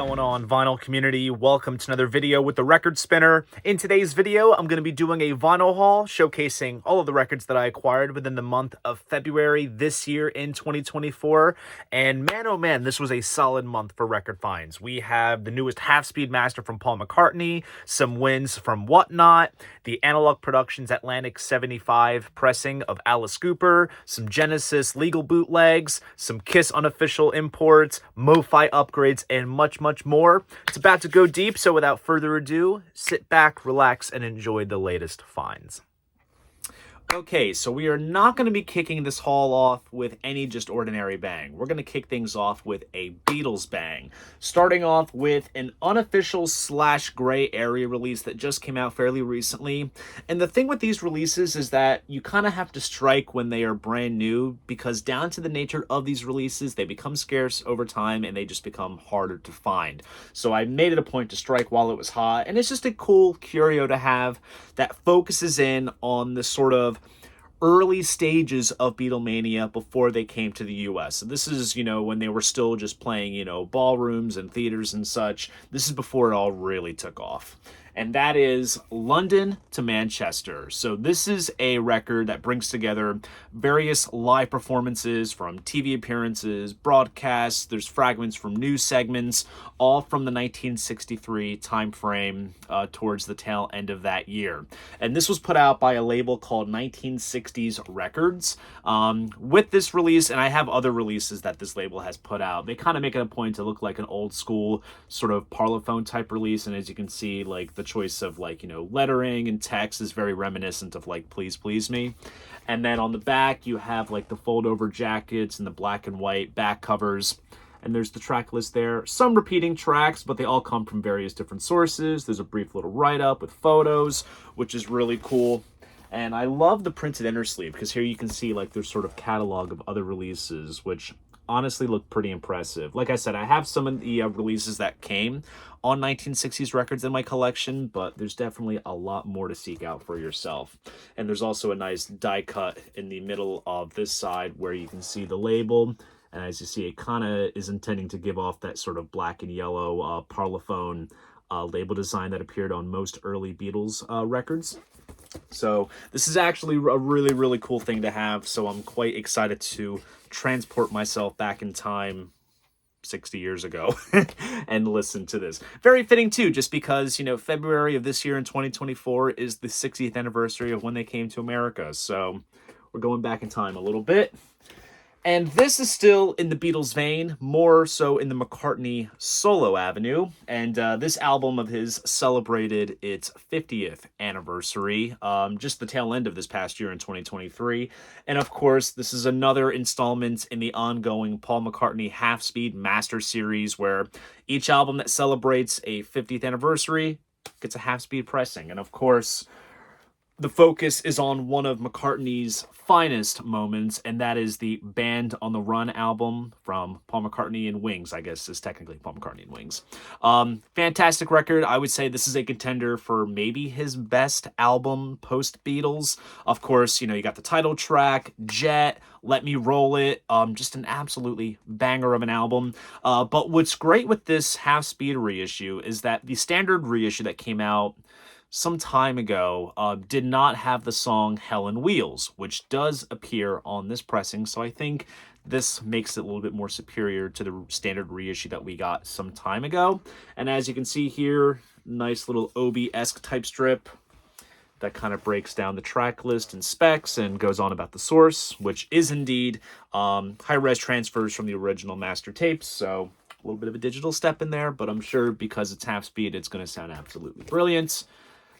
going on, vinyl community? Welcome to another video with the Record Spinner. In today's video, I'm going to be doing a vinyl haul showcasing all of the records that I acquired within the month of February this year in 2024. And man, oh man, this was a solid month for record finds. We have the newest half-speed master from Paul McCartney, some wins from Whatnot, the Analog Productions Atlantic 75 pressing of Alice Cooper, some Genesis legal bootlegs, some Kiss unofficial imports, MoFi upgrades, and much more. It's about to go deep, so without further ado, sit back, relax, and enjoy the latest finds. Okay, so we are not going to be kicking this haul off with any just ordinary bang. We're going to kick things off with a Beatles bang, starting off with an unofficial / gray area release that just came out fairly recently. And the thing with these releases is that you kind of have to strike when they are brand new, because down to the nature of these releases, they become scarce over time and they just become harder to find. So I made it a point to strike while it was hot, and it's just a cool curio to have that focuses in on the sort of early stages of Beatlemania before they came to the US. So this is, when they were still just playing, ballrooms and theaters and such. This is before it all really took off. And that is London to Manchester. So this is a record that brings together various live performances from TV appearances, broadcasts, there's fragments from news segments, all from the 1963 time frame towards the tail end of that year. And this was put out by a label called 1960s Records. With this release, and I have other releases that this label has put out, they kind of make it a point to look like an old school sort of parlophone type release. And as you can see, like the choice of lettering and text is very reminiscent of Please Please Me. And then on the back you have the fold over jackets and the black and white back covers, and there's the track list there. Some repeating tracks, but they all come from various different sources. There's a brief little write-up with photos, which is really cool. And I love the printed inner sleeve, because here you can see there's sort of catalog of other releases, which honestly look pretty impressive. Like I said, I have some of the releases that came on 1960s records in my collection, but there's definitely a lot more to seek out for yourself. And there's also a nice die cut in the middle of this side where you can see the label. And as you see, it kind of is intending to give off that sort of black and yellow parlophone label design that appeared on most early Beatles records. So this is actually a really cool thing to have. So I'm quite excited to transport myself back in time 60 years ago and listen to this. Very fitting too, just because, February of this year in 2024 is the 60th anniversary of when they came to America. So we're going back in time a little bit. And this is still in the Beatles vein, more so in the McCartney solo avenue. And this album of his celebrated its 50th anniversary, just the tail end of this past year in 2023. And of course, this is another installment in the ongoing Paul McCartney half-speed master series, where each album that celebrates a 50th anniversary gets a half-speed pressing. And of course, the focus is on one of McCartney's finest moments, and that is the Band on the Run album from Paul McCartney and Wings, I guess is technically Paul McCartney and Wings. Fantastic record. I would say this is a contender for maybe his best album post-Beatles. Of course, you got the title track, Jet, Let Me Roll It, just an absolutely banger of an album. But what's great with this half-speed reissue is that the standard reissue that came out some time ago did not have the song Hell on Wheels, which does appear on this pressing. So I think this makes it a little bit more superior to the standard reissue that we got some time ago. And as you can see here, nice little Obi-esque type strip that kind of breaks down the track list and specs and goes on about the source, which is indeed high-res transfers from the original master tapes. So a little bit of a digital step in there, but I'm sure because it's half speed, it's going to sound absolutely brilliant.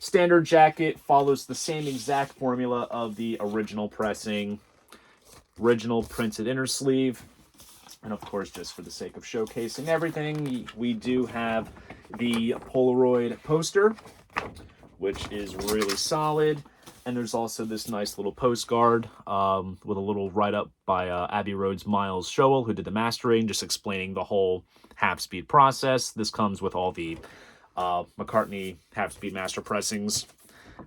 Standard jacket follows the same exact formula of the original pressing, original printed inner sleeve. And of course, just for the sake of showcasing everything, we do have the Polaroid poster, which is really solid. And there's also this nice little postcard with a little write-up by Abbey Road's Miles Showell, who did the mastering, just explaining the whole half-speed process. This comes with all the McCartney half-speed master pressings.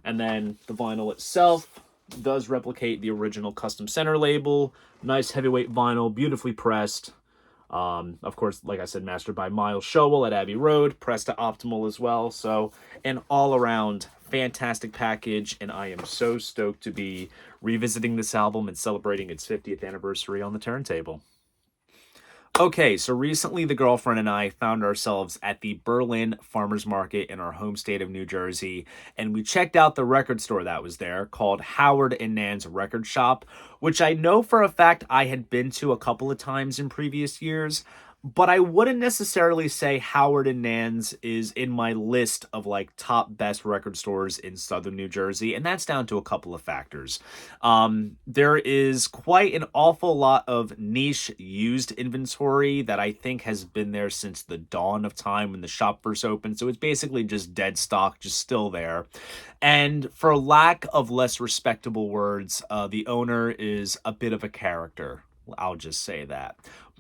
And then the vinyl itself does replicate the original custom center label. Nice heavyweight vinyl, beautifully pressed. Of course, like I said, mastered by Miles Showell at Abbey Road, pressed to Optimal as well. So an all-around fantastic package, and I am so stoked to be revisiting this album and celebrating its 50th anniversary on the turntable. Okay, so recently the girlfriend and I found ourselves at the Berlin Farmers Market in our home state of New Jersey, and we checked out the record store that was there called Howard and Nan's Record Shop, which I know for a fact I had been to a couple of times in previous years, but I wouldn't necessarily say Howard and Nan's is in my list of like top best record stores in southern New Jersey, and that's down to a couple of factors. There is quite an awful lot of niche used inventory that I think has been there since the dawn of time when the shop first opened. So it's basically just dead stock, just still there. And for lack of less respectable words, the owner is a bit of a character. I'll just say that.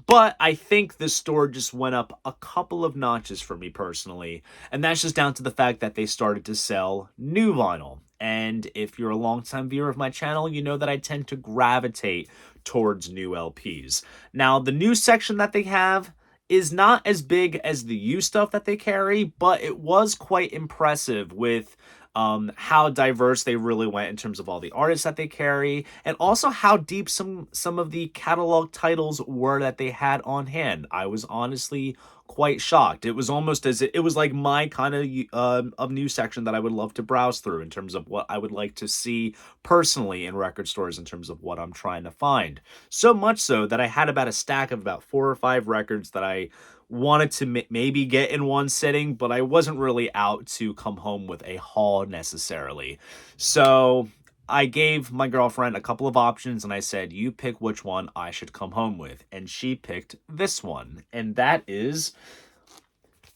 But I think this store just went up a couple of notches for me personally. And that's just down to the fact that they started to sell new vinyl. And if you're a longtime viewer of my channel, you know that I tend to gravitate towards new LPs. Now, the new section that they have is not as big as the used stuff that they carry, but it was quite impressive with how diverse they really went in terms of all the artists that they carry, and also how deep some of the catalog titles were that they had on hand. I was honestly quite shocked. It was almost as it was like my kind of new section that I would love to browse through in terms of what I would like to see personally in record stores in terms of what I'm trying to find. So much so that I had about a stack of about 4 or 5 records that I wanted to maybe get in one sitting, but I wasn't really out to come home with a haul necessarily. So I gave my girlfriend a couple of options and I said, you pick which one I should come home with. And she picked this one. And that is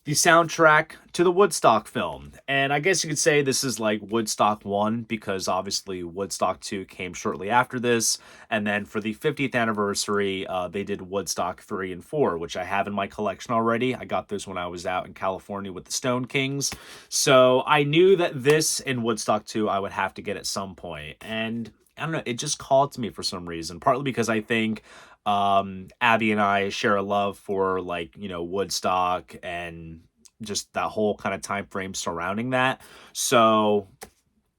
the soundtrack to the Woodstock film. And I guess you could say this is like Woodstock 1 because obviously Woodstock 2 came shortly after this. And then for the 50th anniversary, they did Woodstock 3 and 4, which I have in my collection already. I got this when I was out in California with the Stone Kings. So I knew that this and Woodstock 2 I would have to get at some point. And I don't know, it just called to me for some reason, partly because I think Abby and I share a love for like, you know, Woodstock and just that whole kind of time frame surrounding that. So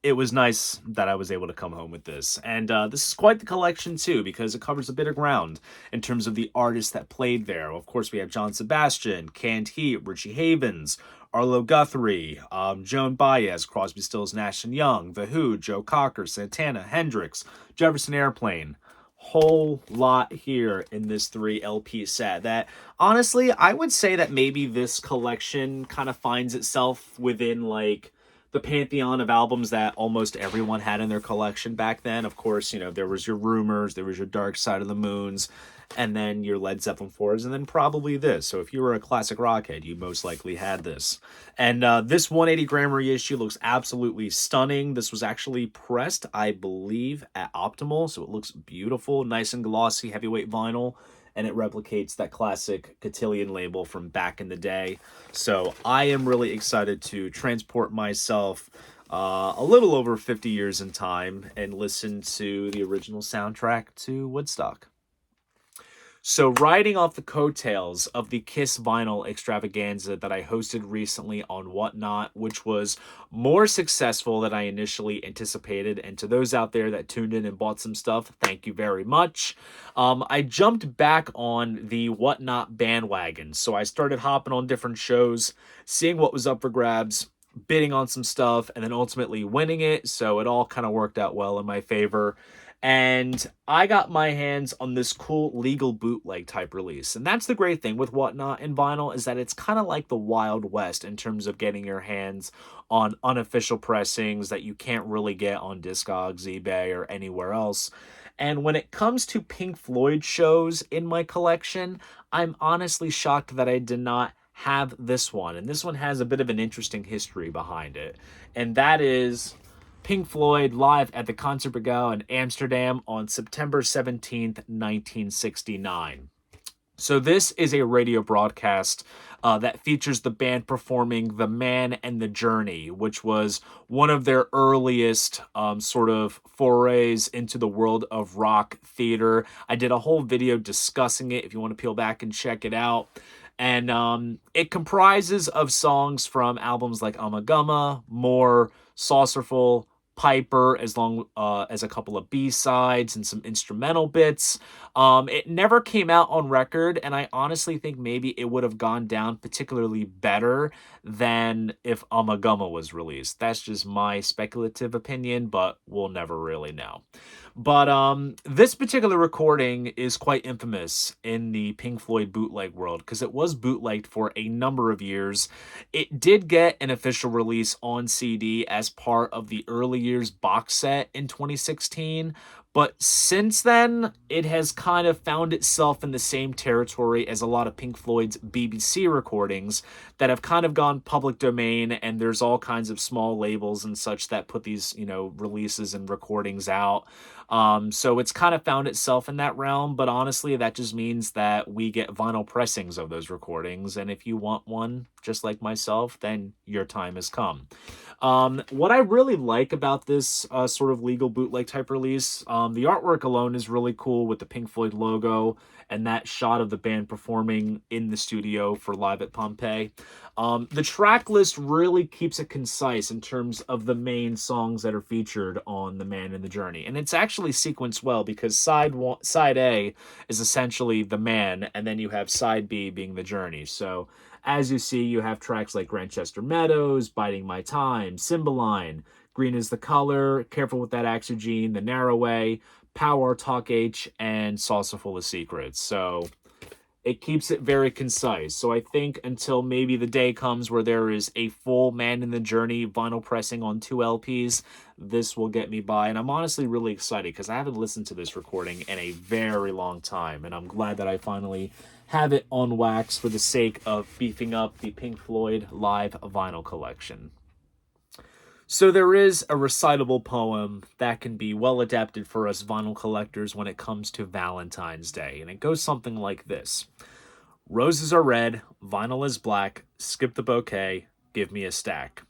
it was nice that I was able to come home with this. And this is quite the collection too, because it covers a bit of ground in terms of the artists that played there. Of course, we have John Sebastian, Canned Heat, Richie Havens, Arlo Guthrie, Joan Baez, Crosby, Stills, Nash & Young, The Who, Joe Cocker, Santana, Hendrix, Jefferson Airplane. Whole lot here in this 3 LP set that honestly I would say that maybe this collection kind of finds itself within like the pantheon of albums that almost everyone had in their collection back then. Of course, you know, there was your Rumors, there was your Dark Side of the Moons, and then your Led Zeppelin 4s, and then probably this. So if you were a classic rockhead, you most likely had this. And this 180-gram reissue looks absolutely stunning. This was actually pressed, I believe, at Optimal, so it looks beautiful, nice and glossy, heavyweight vinyl, and it replicates that classic Cotillion label from back in the day. So I am really excited to transport myself a little over 50 years in time and listen to the original soundtrack to Woodstock. So riding off the coattails of the Kiss vinyl extravaganza that I hosted recently on Whatnot, which was more successful than I initially anticipated, and to those out there that tuned in and bought some stuff, thank you very much. I jumped back on the Whatnot bandwagon, so I started hopping on different shows, seeing what was up for grabs, bidding on some stuff, and then ultimately winning it, so it all kind of worked out well in my favor. And I got my hands on this cool legal bootleg type release. And that's the great thing with Whatnot and vinyl, is that it's kind of like the Wild West in terms of getting your hands on unofficial pressings that you can't really get on Discogs, eBay, or anywhere else. And when it comes to Pink Floyd shows in my collection, I'm honestly shocked that I did not have this one. And this one has a bit of an interesting history behind it. And that is Pink Floyd live at the Concertgebouw in Amsterdam on September 17th, 1969. So this is a radio broadcast that features the band performing The Man and the Journey, which was one of their earliest sort of forays into the world of rock theater. I did a whole video discussing it if you want to peel back and check it out. And it comprises of songs from albums like Amagama, More, Saucerful, Piper, as long as a couple of B-sides and some instrumental bits. It never came out on record, and I honestly think maybe it would have gone down particularly better than if Amagama was released. That's just my speculative opinion, but we'll never really know. But this particular recording is quite infamous in the Pink Floyd bootleg world because it was bootlegged for a number of years. It did get an official release on CD as part of the Early Years box set in 2016, but since then, it has kind of found itself in the same territory as a lot of Pink Floyd's BBC recordings that have kind of gone public domain, and there's all kinds of small labels and such that put these, releases and recordings out. So it's kind of found itself in that realm, but honestly, that just means that we get vinyl pressings of those recordings, and if you want one, just like myself, then your time has come. What I really like about this sort of legal bootleg type release, the artwork alone is really cool with the Pink Floyd logo and that shot of the band performing in the studio for Live at Pompeii. The track list really keeps it concise in terms of the main songs that are featured on The Man and the Journey. And it's actually sequenced well because side A is essentially The Man, and then you have side B being The Journey. So as you see, you have tracks like Grantchester Meadows, Biding My Time, Cymbeline, Green is the Color, Careful with That Oxygen, The Narrow Way, Power, Talk H, and Saucer Full of Secrets. So it keeps it very concise. So I think until maybe the day comes where there is a full Man in the Journey vinyl pressing on 2 LPs, this will get me by. And I'm honestly really excited because I haven't listened to this recording in a very long time. And I'm glad that I finally have it on wax for the sake of beefing up the Pink Floyd live vinyl collection. So there is a recitable poem that can be well adapted for us vinyl collectors when it comes to Valentine's Day, and it goes something like this. Roses are red, vinyl is black, skip the bouquet, give me a stack.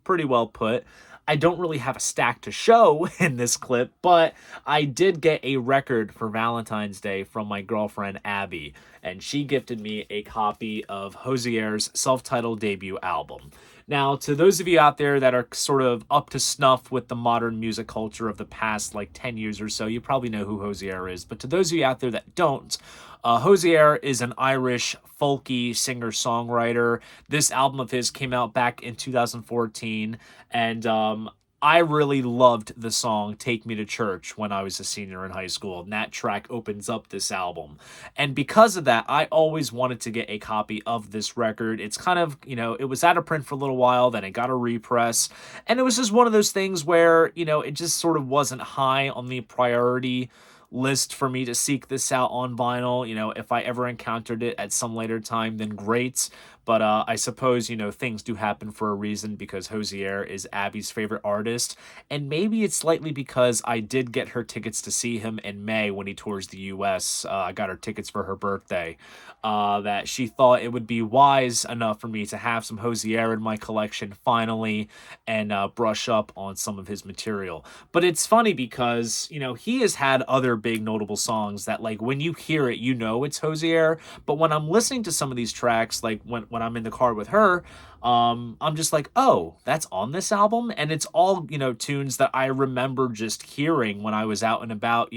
Pretty well put. I don't really have a stack to show in this clip, but I did get a record for Valentine's Day from my girlfriend Abby, and she gifted me a copy of Hozier's self-titled debut album. Now, to those of you out there that are sort of up to snuff with the modern music culture of the past, 10 years or so, you probably know who Hozier is. But to those of you out there that don't, Hozier is an Irish folky singer-songwriter. This album of his came out back in 2014, and I really loved the song Take Me to Church when I was a senior in high school, and that track opens up this album. And because of that, I always wanted to get a copy of this record. It's kind of, it was out of print for a little while, then it got a repress, and it was just one of those things where, it just sort of wasn't high on the priority list for me to seek this out on vinyl. If I ever encountered it at some later time, then great. But I suppose, things do happen for a reason because Hozier is Abby's favorite artist. And maybe it's slightly because I did get her tickets to see him in May when he tours the U.S. I got her tickets for her birthday. That she thought it would be wise enough for me to have some Hozier in my collection finally and brush up on some of his material. But it's funny because, he has had other big notable songs that, when you hear it, it's Hozier. But when I'm listening to some of these tracks, when I'm in the car with her, I'm just like, oh, that's on this album? And it's all, tunes that I remember just hearing when I was out and about,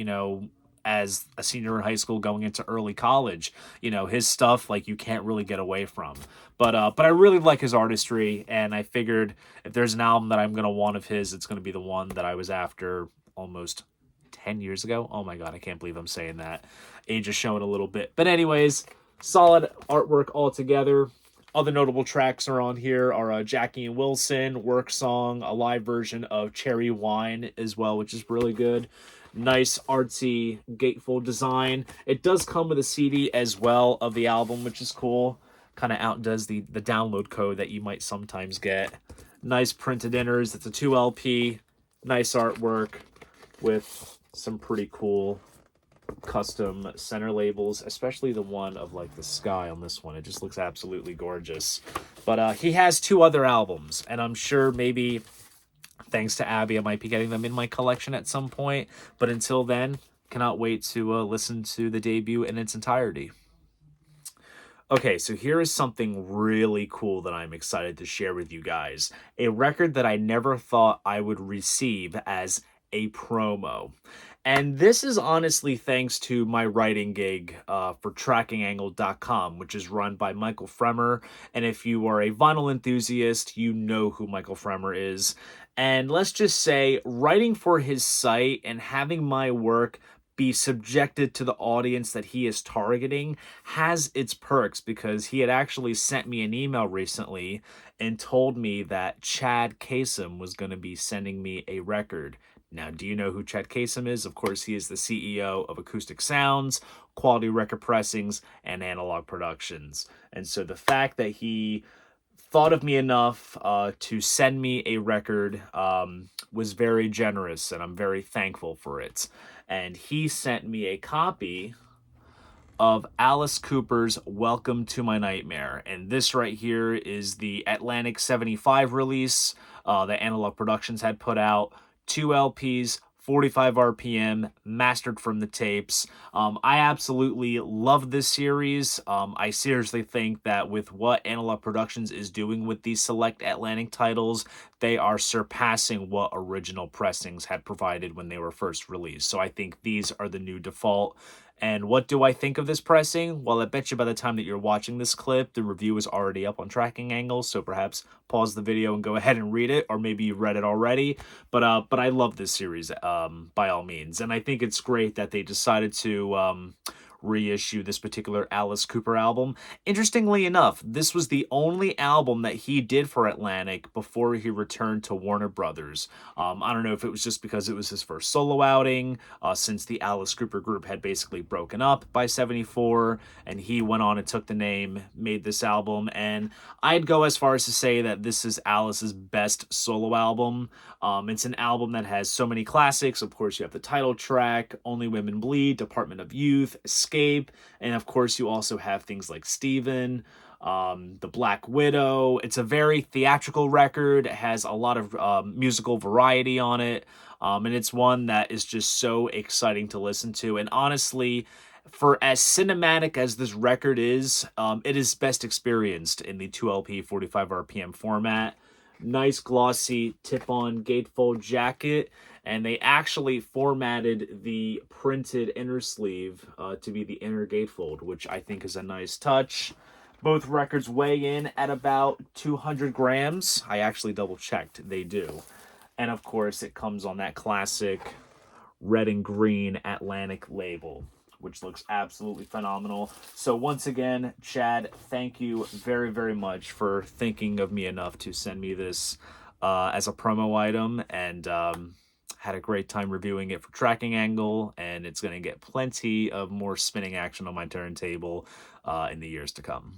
as a senior in high school going into early college. His stuff, you can't really get away from. But I really like his artistry, and I figured if there's an album that I'm going to want of his, it's going to be the one that I was after almost 10 years ago. Oh my God, I can't believe I'm saying that. Age is showing a little bit. But anyways, solid artwork altogether. Other notable tracks are on here are Jackie and Wilson, Work Song, a live version of Cherry Wine as well, which is really good. Nice artsy gatefold design. It does come with a CD as well of the album, which is cool. Kind of outdoes the download code that you might sometimes get. Nice printed inners. It's a 2 LP. Nice artwork with some pretty cool custom center labels, especially the one of like the sky on this one. It just looks absolutely gorgeous. But he has 2 other albums, and I'm sure maybe thanks to Abby, I might be getting them in my collection at some point. But until then, cannot wait to listen to the debut in its entirety. Okay, so here is something really cool that I'm excited to share with you guys. A record that I never thought I would receive as a promo. And this is honestly thanks to my writing gig for trackingangle.com, which is run by Michael Fremer. And if you are a vinyl enthusiast, you know who Michael Fremer is. And let's just say, writing for his site and having my work be subjected to the audience that he is targeting has its perks, because he had actually sent me an email recently and told me that Chad Kasem was going to be sending me a record. Now, do you know who Chad Kasem is? Of course, he is the CEO of Acoustic Sounds, Quality Record Pressings, and Analog Productions. And so the fact that he thought of me enough to send me a record was very generous, and I'm very thankful for it. And he sent me a copy of Alice Cooper's Welcome to My Nightmare. And this right here is the Atlantic 75 release that Analog Productions had put out. 2 LPs, 45 RPM, mastered from the tapes. I absolutely love this series. I seriously think that with what Analog Productions is doing with these select Atlantic titles, they are surpassing what original pressings had provided when they were first released. So I think these are the new default. And what do I think of this pressing? Well, I bet you by the time that you're watching this clip, the review is already up on Tracking Angle, so perhaps pause the video and go ahead and read it, or maybe you've read it already. But I love this series by all means, and I think it's great that they decided to reissue this particular Alice Cooper album. Interestingly enough, this was the only album that he did for Atlantic before he returned to Warner Brothers. I don't know if it was just because it was his first solo outing, since the Alice Cooper group had basically broken up by 74, and he went on and took the name, made this album, and I'd go as far as to say that this is Alice's best solo album. It's an album that has so many classics. Of course, you have the title track, Only Women Bleed, Department of Youth, Escape, and of course you also have things like Steven, The Black Widow. It's a very theatrical record. It has a lot of musical variety on it, and it's one that is just so exciting to listen to. And honestly, for as cinematic as this record is, it is best experienced in the 2LP 45 RPM format. Nice glossy tip-on gatefold jacket, and they actually formatted the printed inner sleeve to be the inner gatefold, which I think is a nice touch. Both records weigh in at about 200 grams. I actually double-checked, they do. And of course, it comes on that classic red and green Atlantic label, which looks absolutely phenomenal. So once again, Chad, thank you very, very much for thinking of me enough to send me this as a promo item, and had a great time reviewing it for Tracking Angle, and it's going to get plenty of more spinning action on my turntable in the years to come.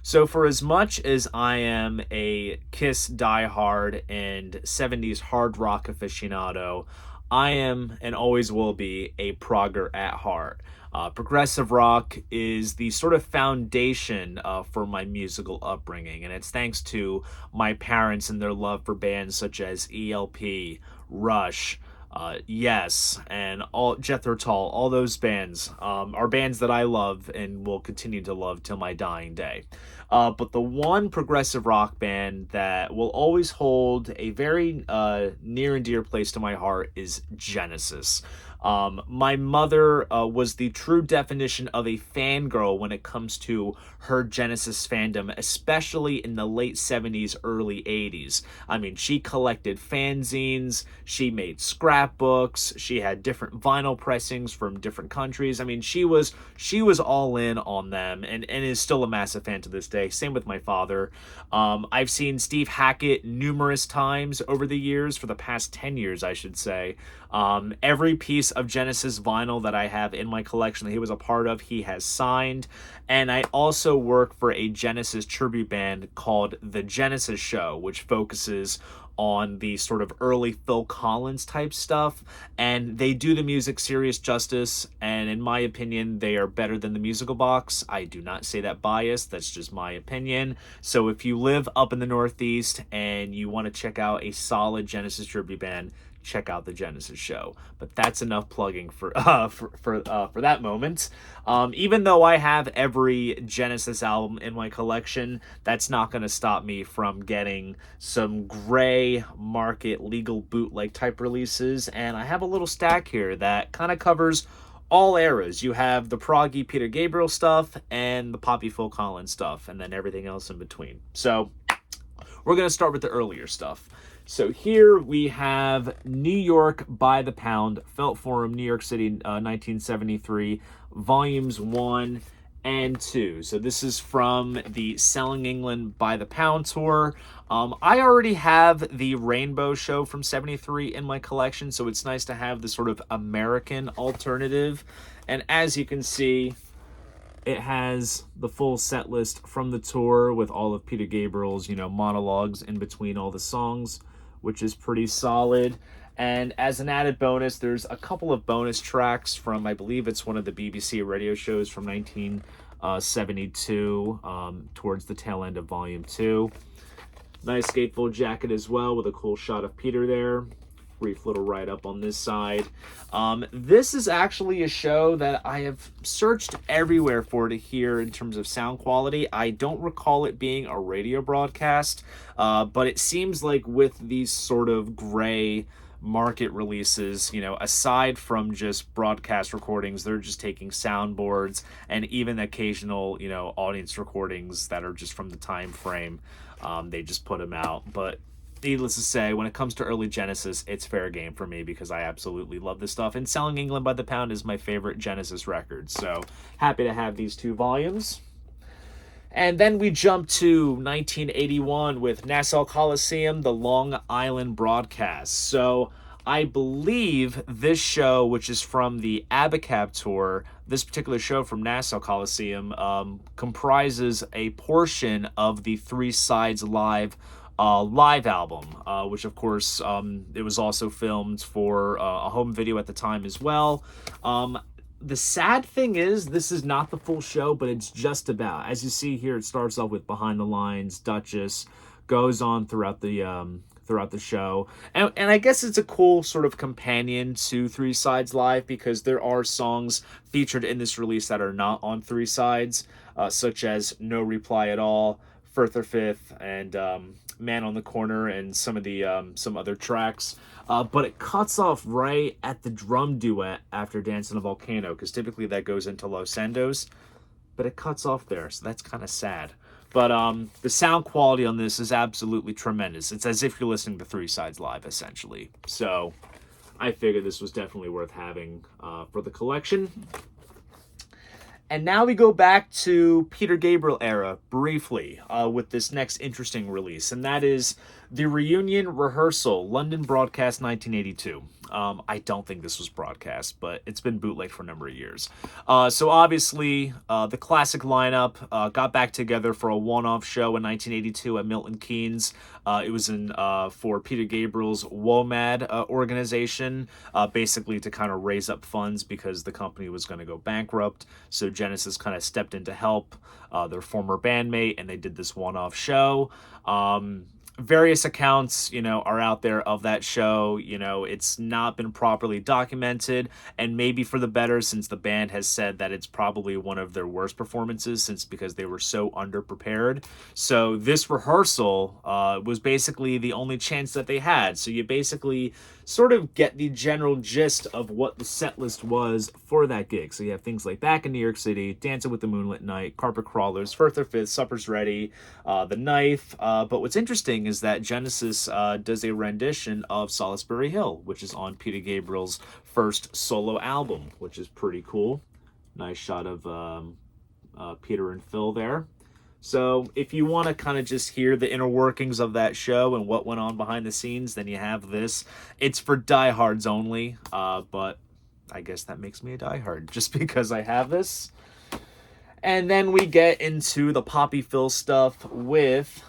So for as much as I am a Kiss diehard and 70s hard rock aficionado, I am and always will be a progger at heart. Progressive rock is the sort of foundation for my musical upbringing, and it's thanks to my parents and their love for bands such as ELP, Rush, Yes, and all Jethro Tull, all those bands are bands that I love and will continue to love till my dying day. But the one progressive rock band that will always hold a very near and dear place to my heart is Genesis. My mother was the true definition of a fangirl when it comes to her Genesis fandom, especially in the late 70s, early 80s. I mean, she collected fanzines, she made scrapbooks, she had different vinyl pressings from different countries. I mean, she was all in on them, and is still a massive fan to this day. Same with my father. I've seen Steve Hackett numerous times over the years, for the past 10 years, I should say. Every piece of Genesis vinyl that I have in my collection that he was a part of, he has signed. And I also work for a Genesis tribute band called The Genesis Show, which focuses on the sort of early Phil Collins type stuff, and they do the music serious justice, and in my opinion they are better than the Musical Box. I do not say that biased, that's just my opinion. So if you live up in the Northeast and you want to check out a solid Genesis tribute band, check out The Genesis Show. But that's enough plugging for that moment. Even though I have every Genesis album in my collection, that's not going to stop me from getting some gray market legal bootleg type releases. And I have a little stack here that kind of covers all eras. You have the proggy Peter Gabriel stuff and the poppy Phil Collins stuff, and then everything else in between. So we're going to start with the earlier stuff. So here we have New York by the Pound, Felt Forum, New York City, 1973, volumes 1 and 2. So this is from the Selling England by the Pound tour. I already have the Rainbow Show from 73 in my collection, so it's nice to have the sort of American alternative. And as you can see, it has the full set list from the tour with all of Peter Gabriel's, monologues in between all the songs, which is pretty solid. And as an added bonus, there's a couple of bonus tracks from, I believe it's one of the BBC radio shows from 1972, towards the tail end of Volume 2. Nice gatefold jacket as well, with a cool shot of Peter there. Brief little write-up on this side. This is actually a show that I have searched everywhere for to hear in terms of sound quality. I don't recall it being a radio broadcast, but it seems like with these sort of gray market releases, aside from just broadcast recordings, they're just taking soundboards and even occasional, audience recordings that are just from the time frame. They just put them out. But needless to say, when it comes to early Genesis, it's fair game for me because I absolutely love this stuff. And Selling England by the Pound is my favorite Genesis record. So happy to have these 2 volumes. And then we jump to 1981 with Nassau Coliseum, the Long Island broadcast. So I believe this show, which is from the Abacab tour, this particular show from Nassau Coliseum, comprises a portion of the Three Sides live album, which of course it was also filmed for a home video at the time as well. The sad thing is this is not the full show, but it's just about. As you see here, it starts off with Behind the Lines, Duchess, goes on throughout the show, and I guess it's a cool sort of companion to Three Sides Live because there are songs featured in this release that are not on Three Sides, such as No Reply at All, Further Fifth, and Man on the Corner, and some of the some other tracks. But it cuts off right at the drum duet after Dance on a Volcano, because typically that goes into Los Endos, but it cuts off there, so that's kind of sad. But the sound quality on this is absolutely tremendous. It's as if you're listening to Three Sides Live, essentially. So I figured this was definitely worth having for the collection. And now we go back to Peter Gabriel era briefly with this next interesting release, and that is the Reunion Rehearsal, London Broadcast 1982. I don't think this was broadcast, but it's been bootlegged for a number of years. So obviously, the classic lineup got back together for a one-off show in 1982 at Milton Keynes. It was for Peter Gabriel's WOMAD organization, basically to kind of raise up funds because the company was going to go bankrupt. So Genesis kind of stepped in to help their former bandmate, and they did this one-off show. Various accounts, are out there of that show. It's not been properly documented, and maybe for the better, since the band has said that it's probably one of their worst performances because they were so underprepared. So this rehearsal was basically the only chance that they had. So you basically sort of get the general gist of what the set list was for that gig. So you have things like Back in New York City, Dancing with the Moonlit Night, Carpet Crawlers, Further Fifth, Supper's Ready, The Knife. But what's interesting is that Genesis does a rendition of Salisbury Hill, which is on Peter Gabriel's first solo album, which is pretty cool. Nice shot of Peter and Phil there. So if you want to kind of just hear the inner workings of that show and what went on behind the scenes, then you have this. It's for diehards only, but I guess that makes me a diehard just because I have this. And then we get into the Poppy Phil stuff with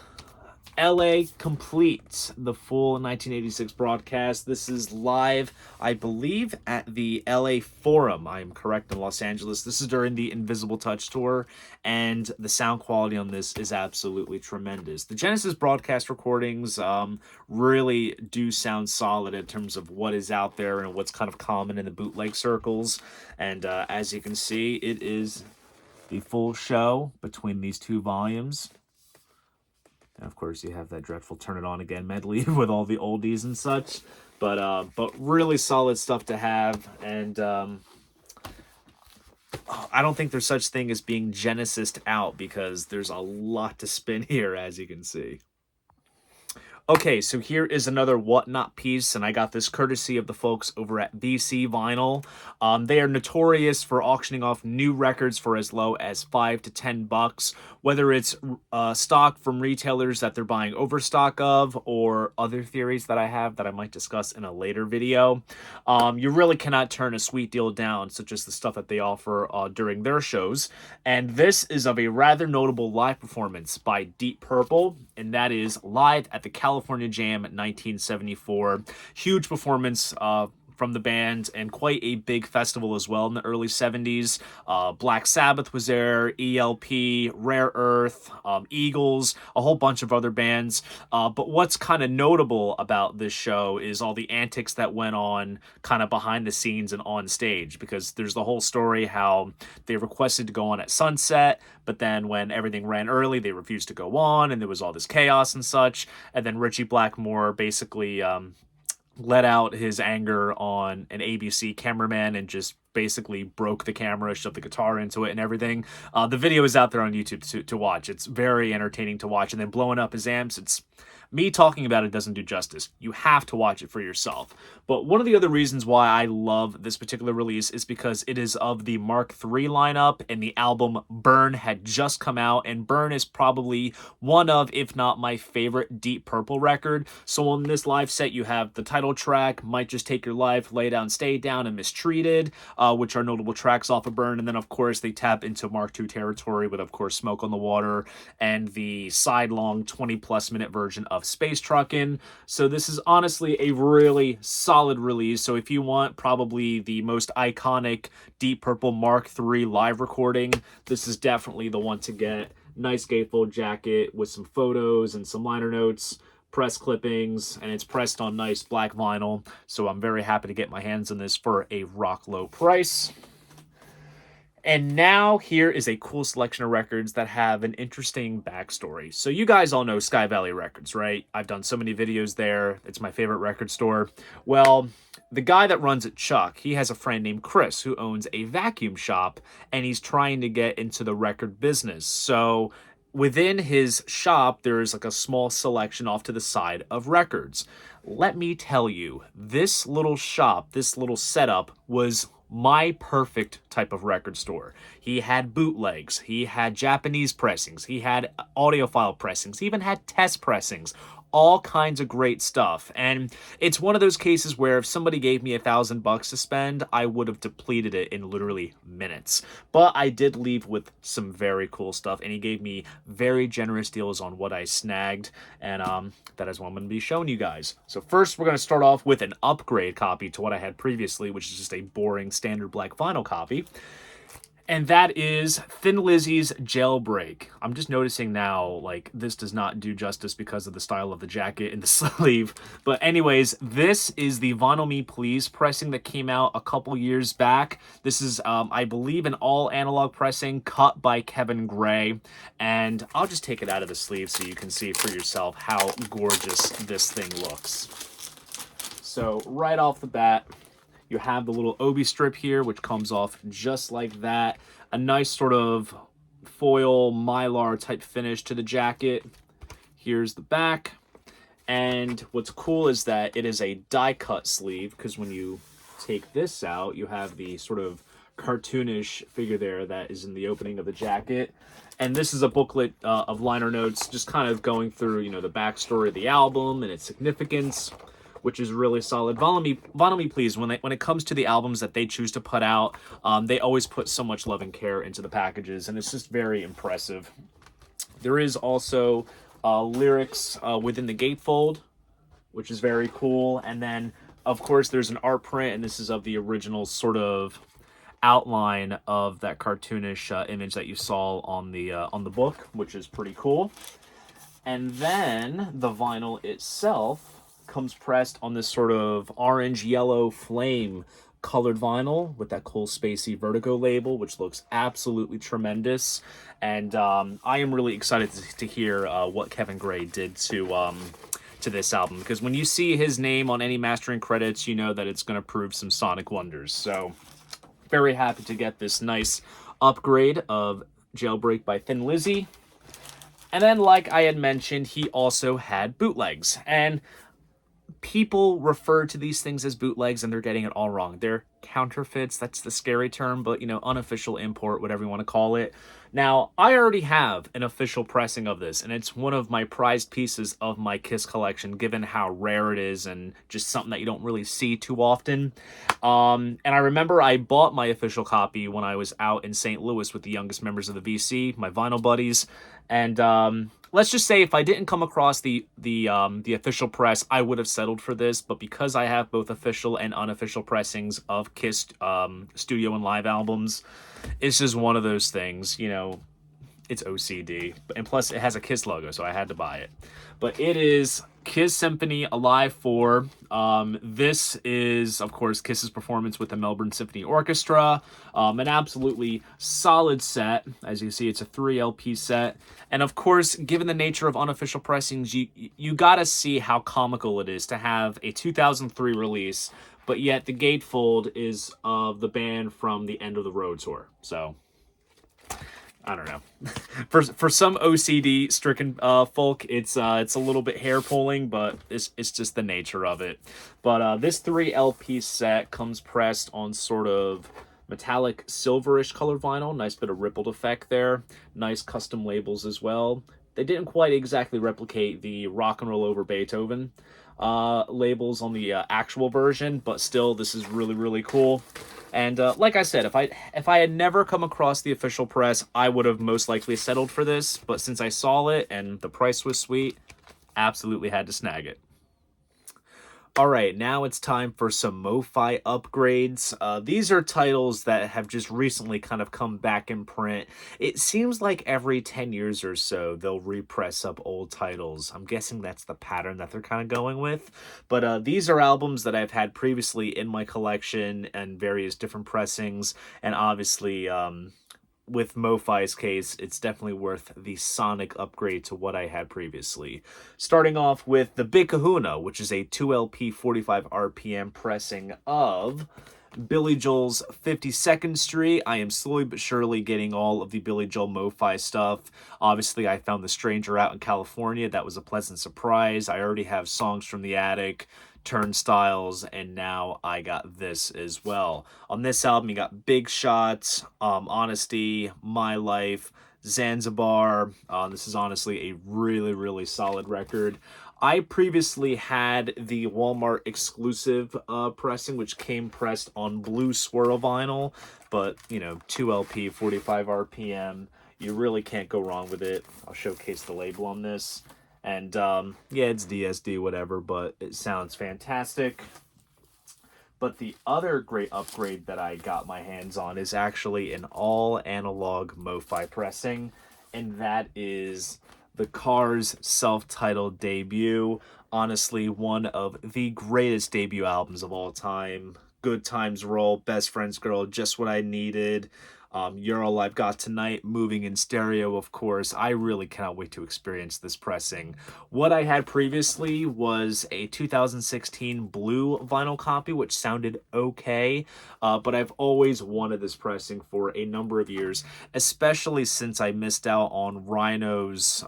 LA Complete, the full 1986 broadcast. This is live, I believe, at the LA Forum. I am correct, in Los Angeles. This is during the Invisible Touch tour, and the sound quality on this is absolutely tremendous. The Genesis broadcast recordings really do sound solid in terms of what is out there and what's kind of common in the bootleg circles. And as you can see, it is the full show between these two volumes. And of course, you have that dreadful Turn It On Again medley with all the oldies and such. But really solid stuff to have. And I don't think there's such thing as being Genesis'd out, because there's a lot to spin here, as you can see. Okay, so here is another Whatnot piece, and I got this courtesy of the folks over at VC Vinyl. They are notorious for auctioning off new records for as low as $5 to $10, whether it's stock from retailers that they're buying overstock of, or other theories that I have that I might discuss in a later video. You really cannot turn a sweet deal down, such as the stuff that they offer during their shows. And this is of a rather notable live performance by Deep Purple, and that is live at the California Jam 1974. Huge performance from the band, and quite a big festival as well in the early 70s. Black Sabbath was there, ELP, Rare Earth, Eagles, a whole bunch of other bands. But what's kind of notable about this show is all the antics that went on kind of behind the scenes and on stage, because there's the whole story how they requested to go on at sunset, but then when everything ran early, they refused to go on, and there was all this chaos and such. And then Richie Blackmore basically let out his anger on an ABC cameraman and just basically broke the camera, shoved the guitar into it and everything. The video is out there on YouTube to watch. It's very entertaining to watch. And then blowing up his amps, it's... me talking about it doesn't do justice. You have to watch it for yourself. But one of the other reasons why I love this particular release is because it is of the Mark III lineup, and the album Burn had just come out, and Burn is probably one of, if not my favorite, Deep Purple record. So on this live set, you have the title track, Might Just Take Your Life, Lay Down, Stay Down, and Mistreated, which are notable tracks off of Burn. And then, of course, they tap into Mark II territory with, of course, Smoke on the Water and the sidelong 20-plus minute version of Space Truckin'. So this is honestly a really solid release. So if you want probably the most iconic Deep Purple Mark III live recording, this is definitely the one to get. Nice gatefold jacket with some photos and some liner notes, press clippings, and it's pressed on nice black vinyl. So I'm very happy to get my hands on this for a rock low price. And now here is a cool selection of records that have an interesting backstory. So you guys all know Sky Valley Records, right? I've done so many videos there. It's my favorite record store. Well, the guy that runs it, Chuck, he has a friend named Chris who owns a vacuum shop, and he's trying to get into the record business. So within his shop, there's like a small selection off to the side of records. Let me tell you, this little shop, this little setup was my perfect type of record store. He had bootlegs, he had Japanese pressings, he had audiophile pressings, he even had test pressings, all kinds of great stuff. And it's one of those cases where if somebody gave me $1,000 to spend, I would have depleted it in literally minutes. But I did leave with some very cool stuff, and he gave me very generous deals on what I snagged, and that is what I'm going to be showing you guys. So first, we're going to start off with an upgrade copy to what I had previously, which is just a boring standard black vinyl copy. And that is Thin Lizzy's Jailbreak. I'm just noticing now, like, this does not do justice because of the style of the jacket and the sleeve. But anyways, this is the Vinyl Me Please pressing that came out a couple years back. This is, I believe, an all-analog pressing cut by Kevin Gray. And I'll just take it out of the sleeve so you can see for yourself how gorgeous this thing looks. So right off the bat, you have the little obi strip here, which comes off just like that. A nice sort of foil mylar type finish to the jacket. Here's the back. And what's cool is that it is a die cut sleeve, because when you take this out, you have the sort of cartoonish figure there that is in the opening of the jacket. And this is a booklet of liner notes, just kind of going through, you know, the backstory of the album and its significance, which is really solid. Vinyl me please, when it comes to the albums that they choose to put out, they always put so much love and care into the packages, and it's just very impressive. There is also lyrics within the gatefold, which is very cool. And then, of course, there's an art print, and this is of the original sort of outline of that cartoonish image that you saw on the book, which is pretty cool. And then the vinyl itself comes pressed on this sort of orange yellow flame colored vinyl with that cool spacey Vertigo label, which looks absolutely tremendous. And I am really excited to hear what Kevin Gray did to this album, because when you see his name on any mastering credits, you know that it's going to prove some sonic wonders. So very happy to get this nice upgrade of Jailbreak by Thin Lizzy. And then, like I had mentioned, he also had bootlegs. And people refer to these things as bootlegs, and they're getting it all wrong. They're counterfeits. That's the scary term, but, you know, unofficial import, whatever you want to call it. Now, I already have an official pressing of this, and it's one of my prized pieces of my Kiss collection, given how rare it is and just something that you don't really see too often. And I remember I bought my official copy when I was out in St. Louis with the youngest members of the VC, my vinyl buddies. And let's just say if I didn't come across the official press, I would have settled for this. But because I have both official and unofficial pressings of Kiss studio and live albums, it's just one of those things, you know. It's OCD, and plus it has a Kiss logo, so I had to buy it. But it is Kiss Symphony Alive 4. This is, of course, Kiss's performance with the Melbourne Symphony Orchestra. An absolutely solid set. As you see, it's a 3 LP set. And of course, given the nature of unofficial pressings, you gotta see how comical it is to have a 2003 release, but yet the gatefold is of the band from the End of the Road tour. So I don't know. For some OCD stricken folk, it's a little bit hair pulling, but it's just the nature of it. But this 3 LP set comes pressed on sort of metallic silverish color vinyl. Nice bit of rippled effect there. Nice custom labels as well. They didn't quite exactly replicate the Rock and Roll Over Beethoven labels on the actual version, but still, this is really, really cool. And like I said, if I had never come across the official press, I would have most likely settled for this. But since I saw it and the price was sweet, absolutely had to snag it. All right, now it's time for some MoFi upgrades. These are titles that have just recently kind of come back in print. It seems like every 10 years or so, they'll repress up old titles. I'm guessing that's the pattern that they're kind of going with. But these are albums that I've had previously in my collection and various different pressings. And obviously, with MoFi's case, it's definitely worth the sonic upgrade to what I had previously. Starting off with the Big Kahuna, which is a 2LP 45 RPM pressing of Billy Joel's 52nd Street. I am slowly but surely getting all of the Billy Joel MoFi stuff. Obviously, I found The Stranger out in California. That was a pleasant surprise. I already have Songs from the Attic, Turnstiles, and now I got this as well. On this album, you got Big Shots, Honesty, My Life, Zanzibar. This is honestly a really, really solid record. I previously had the Walmart exclusive pressing, which came pressed on blue swirl vinyl, but, you know, 2LP, 45 RPM, you really can't go wrong with it. I'll showcase the label on this. And, yeah, it's DSD, whatever, but it sounds fantastic. But the other great upgrade that I got my hands on is actually an all-analog MoFi pressing, and that is the Cars' self-titled debut. Honestly, one of the greatest debut albums of all time. Good Times Roll, Best Friend's Girl, Just What I Needed. You're All I've Got Tonight, Moving in Stereo, of course. I really cannot wait to experience this pressing. What I had previously was a 2016 blue vinyl copy, which sounded okay, but I've always wanted this pressing for a number of years, especially since I missed out on Rhino's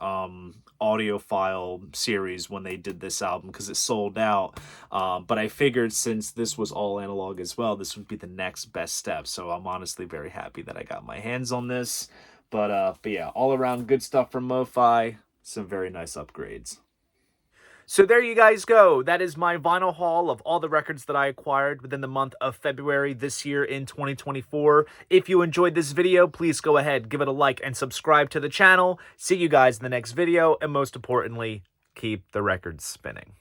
audiophile series when they did this album because it sold out. But I figured since this was all analog as well, this would be the next best step. So I'm honestly very happy that I got my hands on this. But yeah, all around good stuff from MoFi. Some very nice upgrades. So there you guys go. That is my vinyl haul of all the records that I acquired within the month of February this year in 2024. If you enjoyed this video, please go ahead, give it a like, and subscribe to the channel. See you guys in the next video, and most importantly, keep the records spinning.